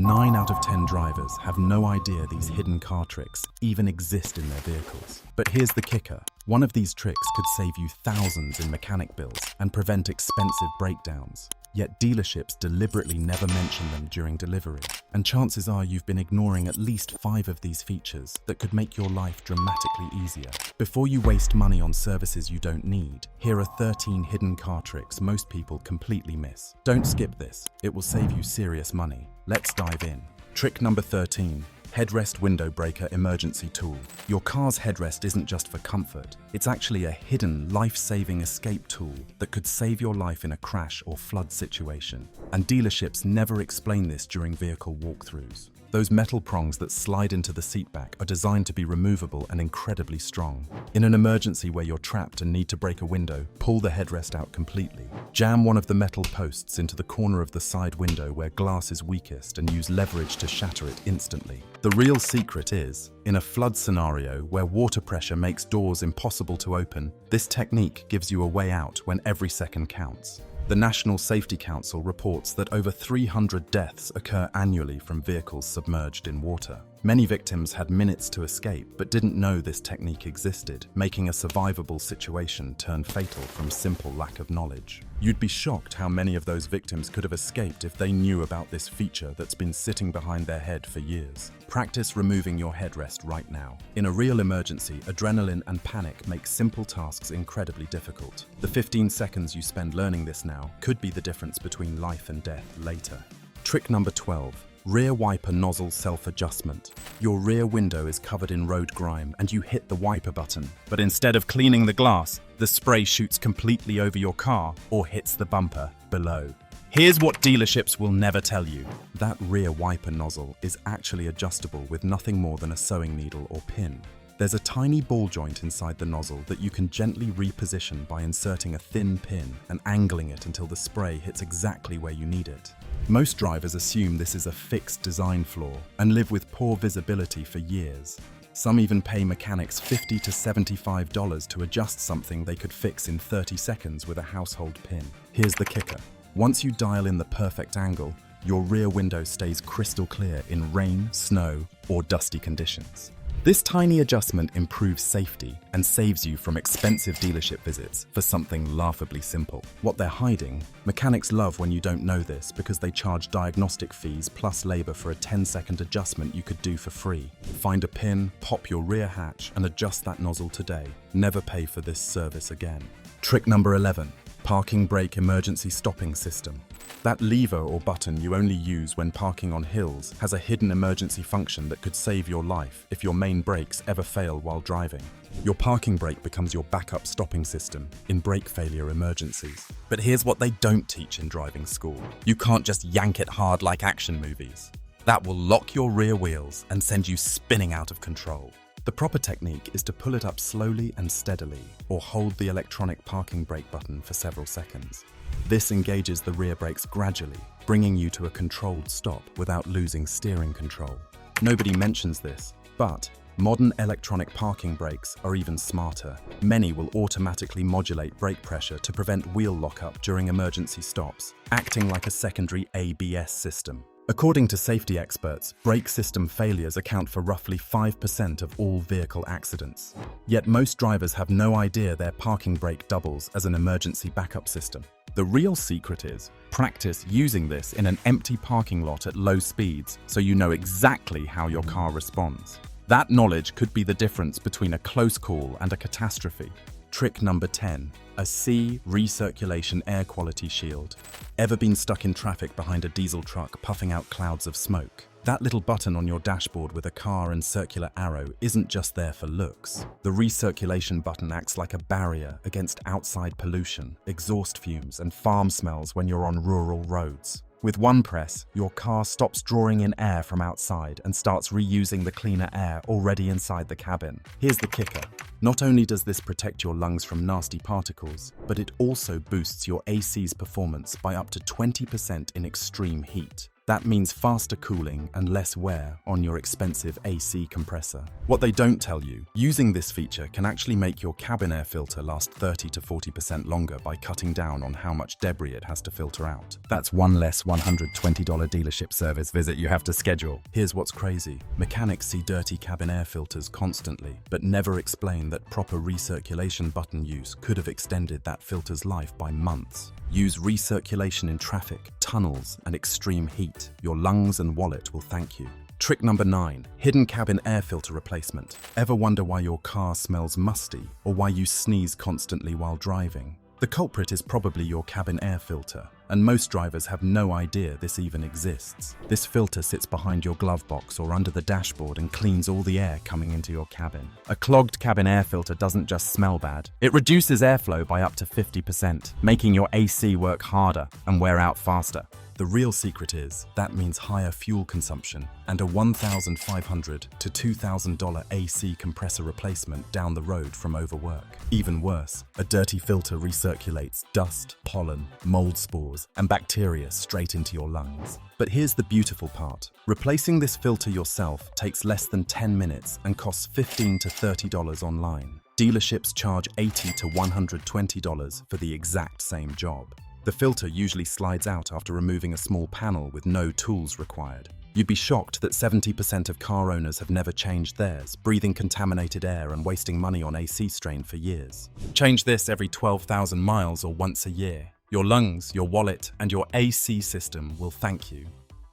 9 out of 10 drivers have no idea these hidden car tricks even exist in their vehicles. But here's the kicker. One of these tricks could save you thousands in mechanic bills and prevent expensive breakdowns. Yet dealerships deliberately never mention them during delivery. And chances are you've been ignoring at least 5 of these features that could make your life dramatically easier. Before you waste money on services you don't need, here are 13 hidden car tricks most people completely miss. Don't skip this. It will save you serious money. Let's dive in. Trick number 13. Headrest window breaker emergency tool. Your car's headrest isn't just for comfort. It's actually a hidden, life-saving escape tool that could save your life in a crash or flood situation. And dealerships never explain this during vehicle walkthroughs. Those metal prongs that slide into the seatback are designed to be removable and incredibly strong. In an emergency where you're trapped and need to break a window, pull the headrest out completely. Jam one of the metal posts into the corner of the side window where glass is weakest and use leverage to shatter it instantly. The real secret is, in a flood scenario where water pressure makes doors impossible to open, this technique gives you a way out when every second counts. The National Safety Council reports that over 300 deaths occur annually from vehicles submerged in water. Many victims had minutes to escape but didn't know this technique existed, making a survivable situation turn fatal from simple lack of knowledge. You'd be shocked how many of those victims could have escaped if they knew about this feature that's been sitting behind their head for years. Practice removing your headrest right now. In a real emergency, adrenaline and panic make simple tasks incredibly difficult. The 15 seconds you spend learning this now could be the difference between life and death later. Trick number 12. Rear wiper nozzle self-adjustment. Your rear window is covered in road grime and you hit the wiper button. But instead of cleaning the glass, the spray shoots completely over your car or hits the bumper below. Here's what dealerships will never tell you. That rear wiper nozzle is actually adjustable with nothing more than a sewing needle or pin. There's a tiny ball joint inside the nozzle that you can gently reposition by inserting a thin pin and angling it until the spray hits exactly where you need it. Most drivers assume this is a fixed design flaw and live with poor visibility for years. Some even pay mechanics $50 to $75 to adjust something they could fix in 30 seconds with a household pin. Here's the kicker. Once you dial in the perfect angle, your rear window stays crystal clear in rain, snow, or dusty conditions. This tiny adjustment improves safety and saves you from expensive dealership visits for something laughably simple. What they're hiding? Mechanics love when you don't know this because they charge diagnostic fees plus labor for a 10-second adjustment you could do for free. Find a pin, pop your rear hatch, and adjust that nozzle today. Never pay for this service again. Trick number 11. Parking brake emergency stopping system. That lever or button you only use when parking on hills has a hidden emergency function that could save your life if your main brakes ever fail while driving. Your parking brake becomes your backup stopping system in brake failure emergencies. But here's what they don't teach in driving school. You can't just yank it hard like action movies. That will lock your rear wheels and send you spinning out of control. The proper technique is to pull it up slowly and steadily, or hold the electronic parking brake button for several seconds. This engages the rear brakes gradually, bringing you to a controlled stop without losing steering control. Nobody mentions this, but modern electronic parking brakes are even smarter. Many will automatically modulate brake pressure to prevent wheel lockup during emergency stops, acting like a secondary ABS system. According to safety experts, brake system failures account for roughly 5% of all vehicle accidents. Yet most drivers have no idea their parking brake doubles as an emergency backup system. The real secret is practice using this in an empty parking lot at low speeds so you know exactly how your car responds. That knowledge could be the difference between a close call and a catastrophe. Trick number 10. A C recirculation air quality shield. Ever been stuck in traffic behind a diesel truck puffing out clouds of smoke? That little button on your dashboard with a car and circular arrow isn't just there for looks. The recirculation button acts like a barrier against outside pollution, exhaust fumes, and farm smells when you're on rural roads. With one press, your car stops drawing in air from outside and starts reusing the cleaner air already inside the cabin. Here's the kicker. Not only does this protect your lungs from nasty particles, but it also boosts your AC's performance by up to 20% in extreme heat. That means faster cooling and less wear on your expensive AC compressor. What they don't tell you, using this feature can actually make your cabin air filter last 30 to 40% longer by cutting down on how much debris it has to filter out. That's one less $120 dealership service visit you have to schedule. Here's what's crazy. Mechanics see dirty cabin air filters constantly, but never explain that proper recirculation button use could have extended that filter's life by months. Use recirculation in traffic, tunnels, and extreme heat. Your lungs and wallet will thank you. Trick number 9, hidden cabin air filter replacement. Ever wonder why your car smells musty or why you sneeze constantly while driving? The culprit is probably your cabin air filter, and most drivers have no idea this even exists. This filter sits behind your glove box or under the dashboard and cleans all the air coming into your cabin. A clogged cabin air filter doesn't just smell bad, it reduces airflow by up to 50%, making your AC work harder and wear out faster. The real secret is, that means higher fuel consumption and a $1,500 to $2,000 AC compressor replacement down the road from overwork. Even worse, a dirty filter recirculates dust, pollen, mold spores, and bacteria straight into your lungs. But here's the beautiful part. Replacing this filter yourself takes less than 10 minutes and costs $15 to $30 online. Dealerships charge $80 to $120 for the exact same job. The filter usually slides out after removing a small panel with no tools required. You'd be shocked that 70% of car owners have never changed theirs, breathing contaminated air and wasting money on AC strain for years. Change this every 12,000 miles or once a year. Your lungs, your wallet, and your AC system will thank you.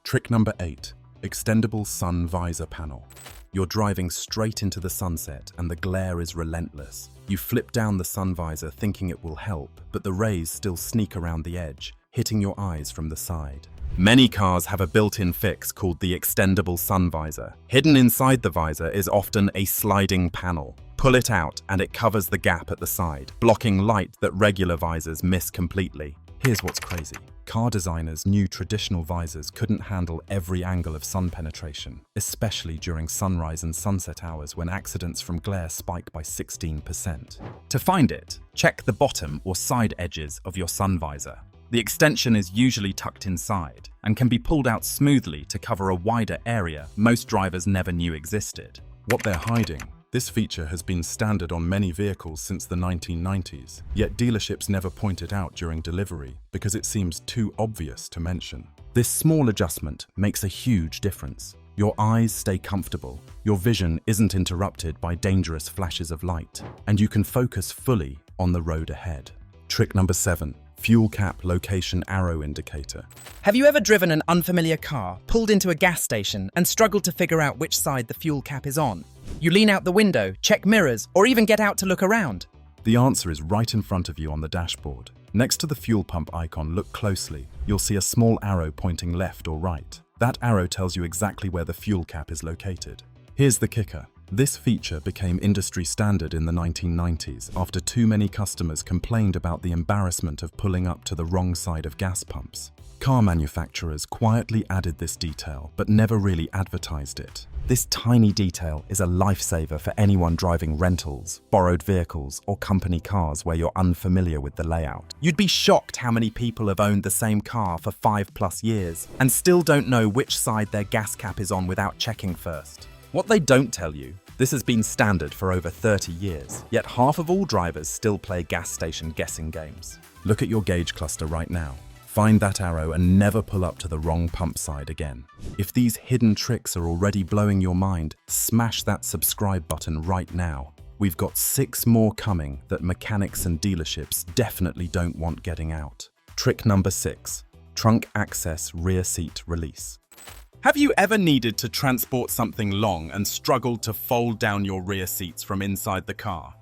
Trick number 8, extendable sun visor panel. You're driving straight into the sunset and the glare is relentless. You flip down the sun visor thinking it will help, but the rays still sneak around the edge, hitting your eyes from the side. Many cars have a built-in fix called the extendable sun visor. Hidden inside the visor is often a sliding panel. Pull it out and it covers the gap at the side, blocking light that regular visors miss completely. Here's what's crazy. Car designers knew traditional visors couldn't handle every angle of sun penetration, especially during sunrise and sunset hours when accidents from glare spike by 16%. To find it, check the bottom or side edges of your sun visor. The extension is usually tucked inside and can be pulled out smoothly to cover a wider area most drivers never knew existed. What they're hiding? This feature has been standard on many vehicles since the 1990s, yet dealerships never point it out during delivery because it seems too obvious to mention. This small adjustment makes a huge difference. Your eyes stay comfortable, your vision isn't interrupted by dangerous flashes of light, and you can focus fully on the road ahead. Trick number 7. Fuel cap location arrow indicator. Have you ever driven an unfamiliar car, pulled into a gas station, and struggled to figure out which side the fuel cap is on? You lean out the window, check mirrors, or even get out to look around. The answer is right in front of you on the dashboard. Next to the fuel pump icon, look closely. You'll see a small arrow pointing left or right. That arrow tells you exactly where the fuel cap is located. Here's the kicker. This feature became industry standard in the 1990s after too many customers complained about the embarrassment of pulling up to the wrong side of gas pumps. Car manufacturers quietly added this detail but never really advertised it. This tiny detail is a lifesaver for anyone driving rentals, borrowed vehicles, or company cars where you're unfamiliar with the layout. You'd be shocked how many people have owned the same car for 5+ years and still don't know which side their gas cap is on without checking first. What they don't tell you, this has been standard for over 30 years, yet half of all drivers still play gas station guessing games. Look at your gauge cluster right now. Find that arrow and never pull up to the wrong pump side again. If these hidden tricks are already blowing your mind, smash that subscribe button right now. We've got 6 more coming that mechanics and dealerships definitely don't want getting out. Trick number 6, trunk access rear seat release. Have you ever needed to transport something long and struggled to fold down your rear seats from inside the car?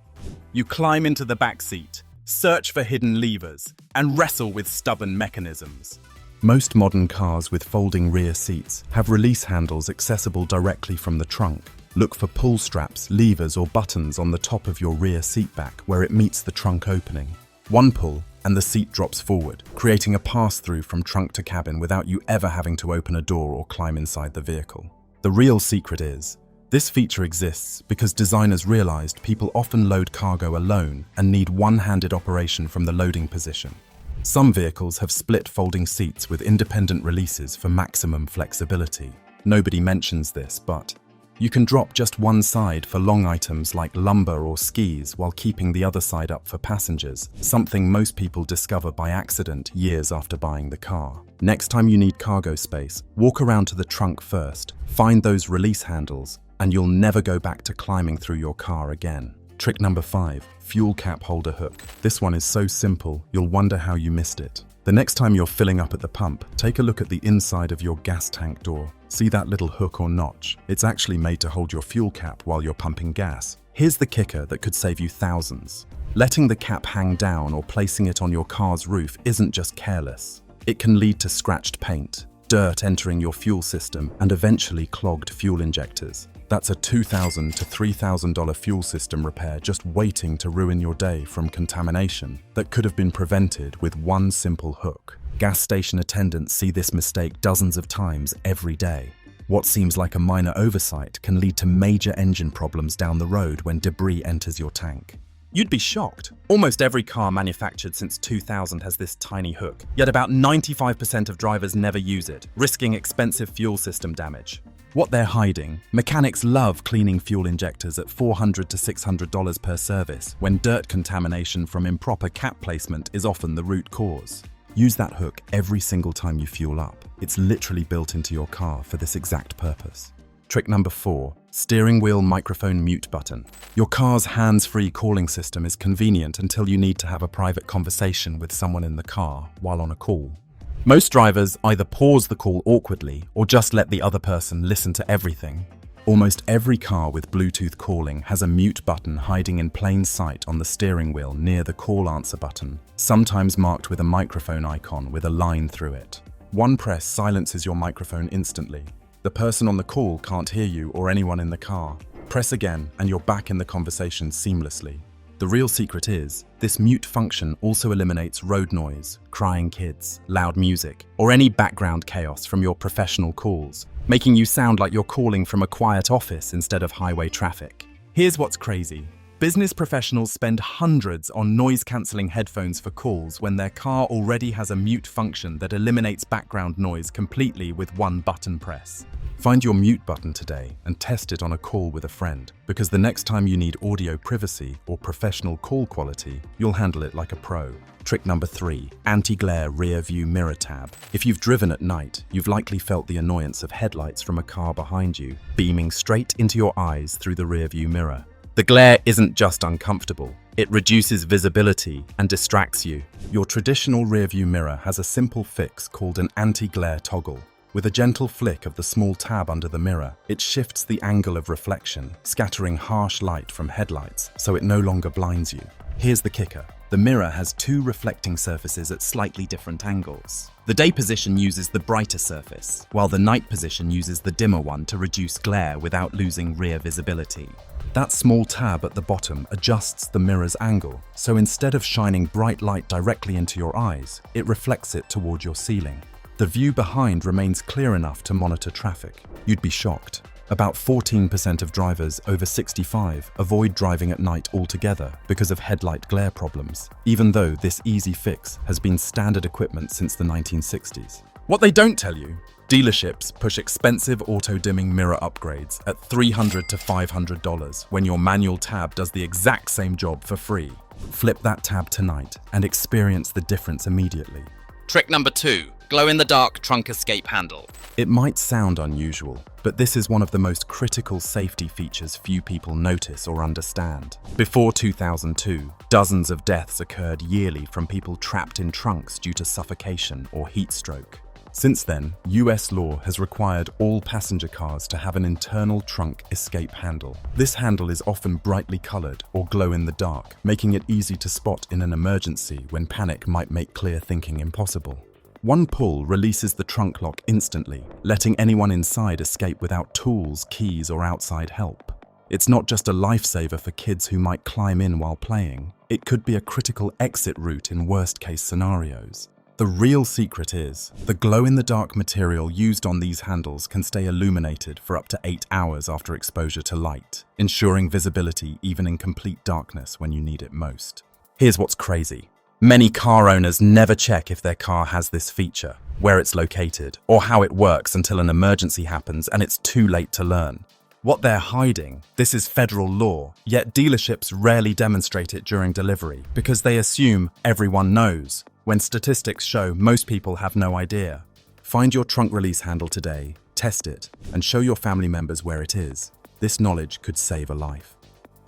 You climb into the back seat, search for hidden levers, and wrestle with stubborn mechanisms. Most modern cars with folding rear seats have release handles accessible directly from the trunk. Look for pull straps, levers, or buttons on the top of your rear seat back where it meets the trunk opening. One pull, and the seat drops forward, creating a pass-through from trunk to cabin without you ever having to open a door or climb inside the vehicle. The real secret is, this feature exists because designers realized people often load cargo alone and need one-handed operation from the loading position. Some vehicles have split folding seats with independent releases for maximum flexibility. Nobody mentions this, but you can drop just one side for long items like lumber or skis while keeping the other side up for passengers, something most people discover by accident years after buying the car. Next time you need cargo space, walk around to the trunk first, find those release handles, and you'll never go back to climbing through your car again. Trick number 5, fuel cap holder hook. This one is so simple, you'll wonder how you missed it. The next time you're filling up at the pump, take a look at the inside of your gas tank door. See that little hook or notch? It's actually made to hold your fuel cap while you're pumping gas. Here's the kicker that could save you thousands. Letting the cap hang down or placing it on your car's roof isn't just careless. It can lead to scratched paint, dirt entering your fuel system, and eventually clogged fuel injectors. That's a $2,000 to $3,000 fuel system repair just waiting to ruin your day from contamination that could have been prevented with one simple hook. Gas station attendants see this mistake dozens of times every day. What seems like a minor oversight can lead to major engine problems down the road when debris enters your tank. You'd be shocked. Almost every car manufactured since 2000 has this tiny hook, yet about 95% of drivers never use it, risking expensive fuel system damage. What they're hiding: mechanics love cleaning fuel injectors at $400 to $600 per service, when dirt contamination from improper cap placement is often the root cause. Use that hook every single time you fuel up. It's literally built into your car for this exact purpose. Trick number 4, steering wheel microphone mute button. Your car's hands-free calling system is convenient until you need to have a private conversation with someone in the car while on a call. Most drivers either pause the call awkwardly or just let the other person listen to everything. Almost every car with Bluetooth calling has a mute button hiding in plain sight on the steering wheel near the call answer button, sometimes marked with a microphone icon with a line through it. One press silences your microphone instantly. The person on the call can't hear you or anyone in the car. Press again and you're back in the conversation seamlessly. The real secret is, this mute function also eliminates road noise, crying kids, loud music, or any background chaos from your professional calls, making you sound like you're calling from a quiet office instead of highway traffic. Here's what's crazy. Business professionals spend hundreds on noise-cancelling headphones for calls when their car already has a mute function that eliminates background noise completely with one button press. Find your mute button today and test it on a call with a friend, because the next time you need audio privacy or professional call quality, you'll handle it like a pro. Trick number 3, anti-glare rear view mirror tab. If you've driven at night, you've likely felt the annoyance of headlights from a car behind you, beaming straight into your eyes through the rear view mirror. The glare isn't just uncomfortable, it reduces visibility and distracts you. Your traditional rearview mirror has a simple fix called an anti-glare toggle. With a gentle flick of the small tab under the mirror, it shifts the angle of reflection, scattering harsh light from headlights so it no longer blinds you. Here's the kicker. The mirror has 2 reflecting surfaces at slightly different angles. The day position uses the brighter surface, while the night position uses the dimmer one to reduce glare without losing rear visibility. That small tab at the bottom adjusts the mirror's angle, so instead of shining bright light directly into your eyes, it reflects it toward your ceiling. The view behind remains clear enough to monitor traffic. You'd be shocked. About 14% of drivers over 65 avoid driving at night altogether because of headlight glare problems, even though this easy fix has been standard equipment since the 1960s. What they don't tell you: dealerships push expensive auto-dimming mirror upgrades at $300 to $500 when your manual tab does the exact same job for free. Flip that tab tonight and experience the difference immediately. Trick number 2, glow-in-the-dark trunk escape handle. It might sound unusual, but this is one of the most critical safety features few people notice or understand. Before 2002, dozens of deaths occurred yearly from people trapped in trunks due to suffocation or heat stroke. Since then, US law has required all passenger cars to have an internal trunk escape handle. This handle is often brightly colored or glow in the dark, making it easy to spot in an emergency when panic might make clear thinking impossible. One pull releases the trunk lock instantly, letting anyone inside escape without tools, keys, or outside help. It's not just a lifesaver for kids who might climb in while playing. It could be a critical exit route in worst-case scenarios. The real secret is, the glow-in-the-dark material used on these handles can stay illuminated for up to 8 hours after exposure to light, ensuring visibility even in complete darkness when you need it most. Here's what's crazy. Many car owners never check if their car has this feature, where it's located, or how it works until an emergency happens and it's too late to learn. What they're hiding, this is federal law, yet dealerships rarely demonstrate it during delivery because they assume everyone knows, when statistics show most people have no idea. Find your trunk release handle today, test it, and show your family members where it is. This knowledge could save a life.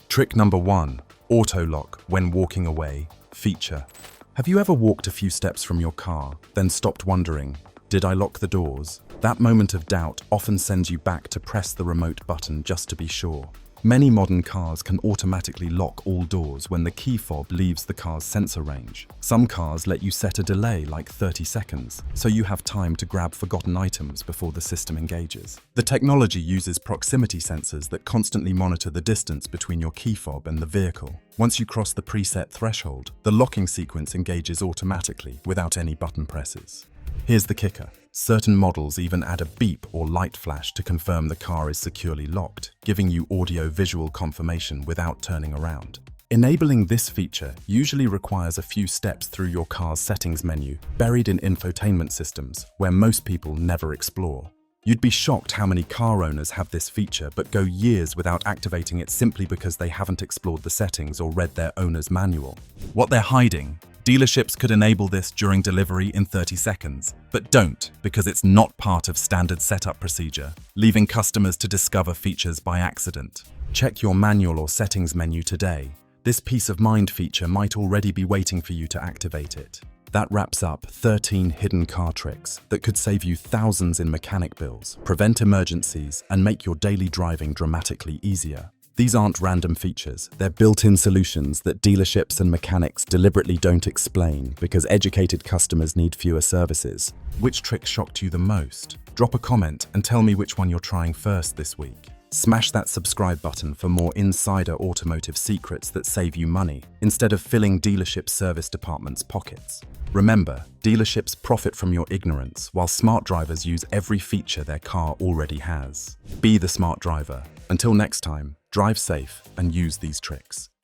Trick number 1, auto lock when walking away, feature. Have you ever walked a few steps from your car, then stopped wondering, did I lock the doors? That moment of doubt often sends you back to press the remote button just to be sure. Many modern cars can automatically lock all doors when the key fob leaves the car's sensor range. Some cars let you set a delay like 30 seconds, so you have time to grab forgotten items before the system engages. The technology uses proximity sensors that constantly monitor the distance between your key fob and the vehicle. Once you cross the preset threshold, the locking sequence engages automatically without any button presses. Here's the kicker. Certain models even add a beep or light flash to confirm the car is securely locked, giving you audio-visual confirmation without turning around. Enabling this feature usually requires a few steps through your car's settings menu, buried in infotainment systems, where most people never explore. You'd be shocked how many car owners have this feature but go years without activating it simply because they haven't explored the settings or read their owner's manual. What they're hiding? Dealerships could enable this during delivery in 30 seconds, but don't because it's not part of standard setup procedure, leaving customers to discover features by accident. Check your manual or settings menu today. This peace of mind feature might already be waiting for you to activate it. That wraps up 13 hidden car tricks that could save you thousands in mechanic bills, prevent emergencies, and make your daily driving dramatically easier. These aren't random features, they're built-in solutions that dealerships and mechanics deliberately don't explain because educated customers need fewer services. Which trick shocked you the most? Drop a comment and tell me which one you're trying first this week. Smash that subscribe button for more insider automotive secrets that save you money, instead of filling dealership service departments' pockets. Remember, dealerships profit from your ignorance, while smart drivers use every feature their car already has. Be the smart driver. Until next time, drive safe and use these tricks.